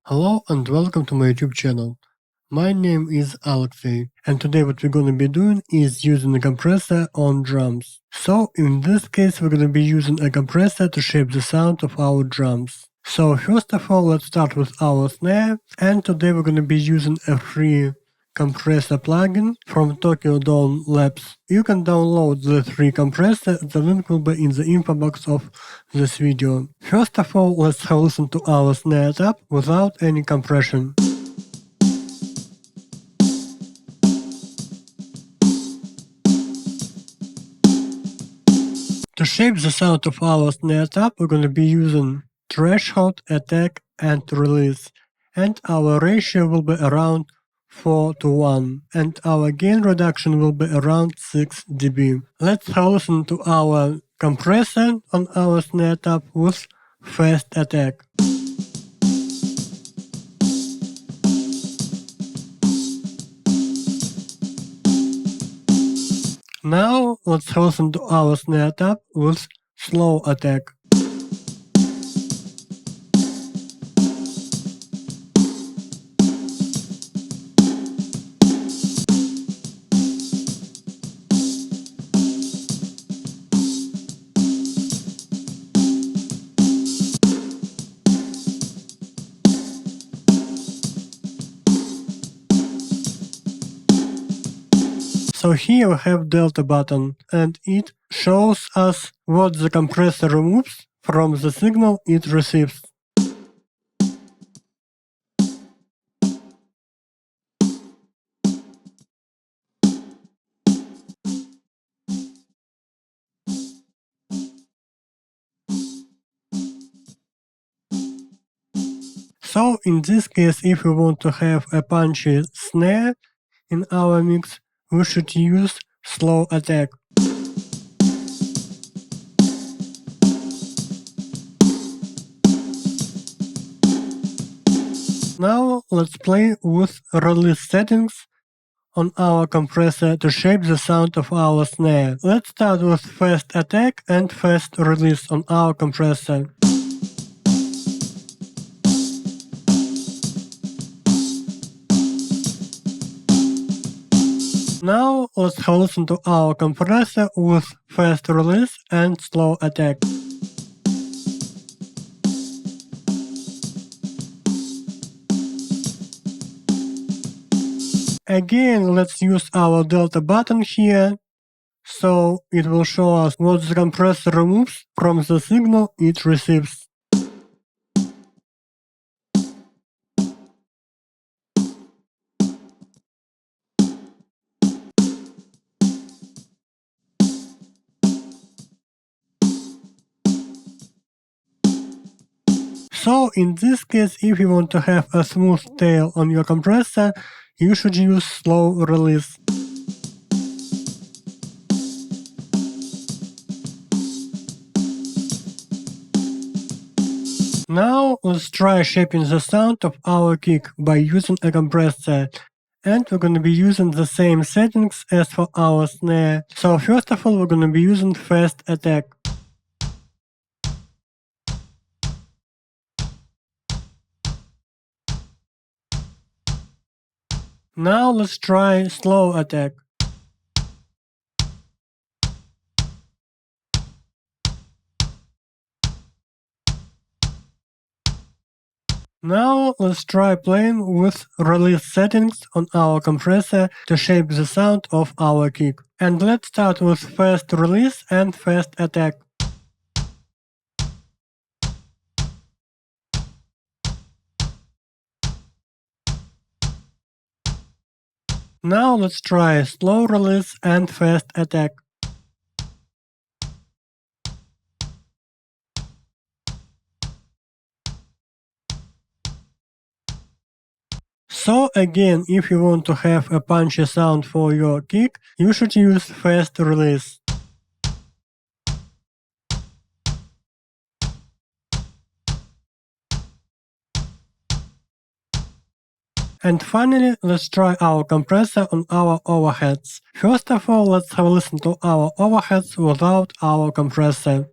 Hello and welcome to my YouTube channel. My name is Alexey, and today what we're gonna be doing is using a compressor on drums. So in this case we're gonna be using a compressor to shape the sound of our drums. So first of all, let's start with our snare, and today we're gonna be using a free compressor plugin from Tokyo Dawn Labs. You can download the free compressor, the link will be in the info box of this video. First of all, let's have a listen to our snare tab without any compression. To shape the sound of our snare tab, we're gonna be using threshold, attack, and release, and our ratio will be around 4:1, and our gain reduction will be around 6 dB. Let's have a listen to our compressor on our snare tab with fast attack. Now let's have a listen to our snare tab with slow attack. So here we have delta button, and it shows us what the compressor removes from the signal it receives. So in this case, if we want to have a punchy snare in our mix, we should use slow attack. Now let's play with release settings on our compressor to shape the sound of our snare. Let's start with fast attack and fast release on our compressor. Now let's have a listen to our compressor with fast release and slow attack. Again, let's use our delta button here, so it will show us what the compressor removes from the signal it receives. So in this case, if you want to have a smooth tail on your compressor, you should use slow release. Now let's try shaping the sound of our kick by using a compressor. And we're gonna be using the same settings as for our snare. So first of all, we're gonna be using fast attack. Now let's try slow attack. Now let's try playing with release settings on our compressor to shape the sound of our kick. And let's start with fast release and fast attack. Now let's try slow release and fast attack. So again, if you want to have a punchy sound for your kick, you should use fast release. And finally, let's try our compressor on our overheads. First of all, let's have a listen to our overheads without our compressor.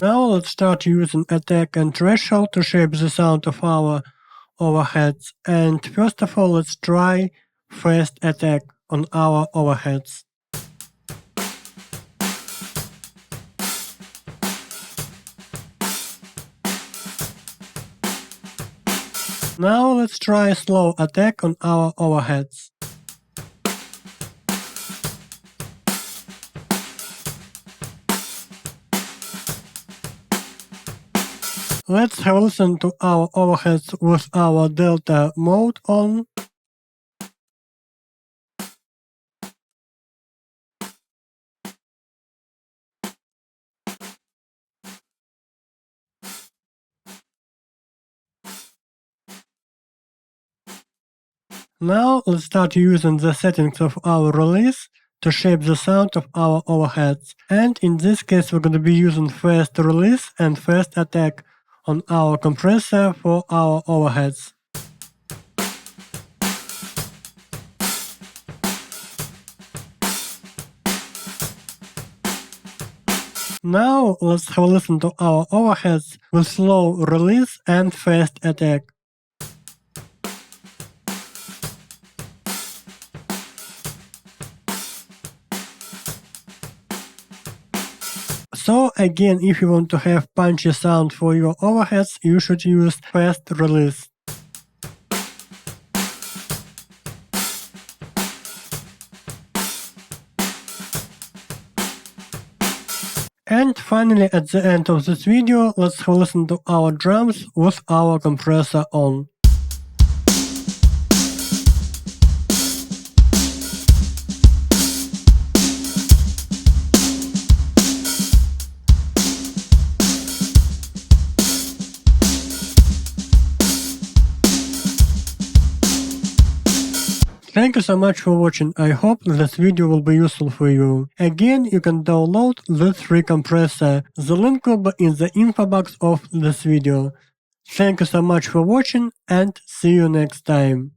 Now let's start using attack and threshold to shape the sound of our overheads, and first of all let's try fast attack on our overheads. Now let's try slow attack on our overheads. Let's have a listen to our overheads with our delta mode on. Now let's start using the settings of our release to shape the sound of our overheads, and in this case we're going to be using fast release and fast attack on our compressor for our overheads. Now let's have a listen to our overheads with slow release and fast attack. So again, if you want to have punchy sound for your overheads, you should use fast release. And finally, at the end of this video, let's have a listen to our drums with our compressor on. Thank you so much for watching. I hope this video will be useful for you. Again, you can download this free compressor. The link will be in the info box of this video. Thank you so much for watching and see you next time.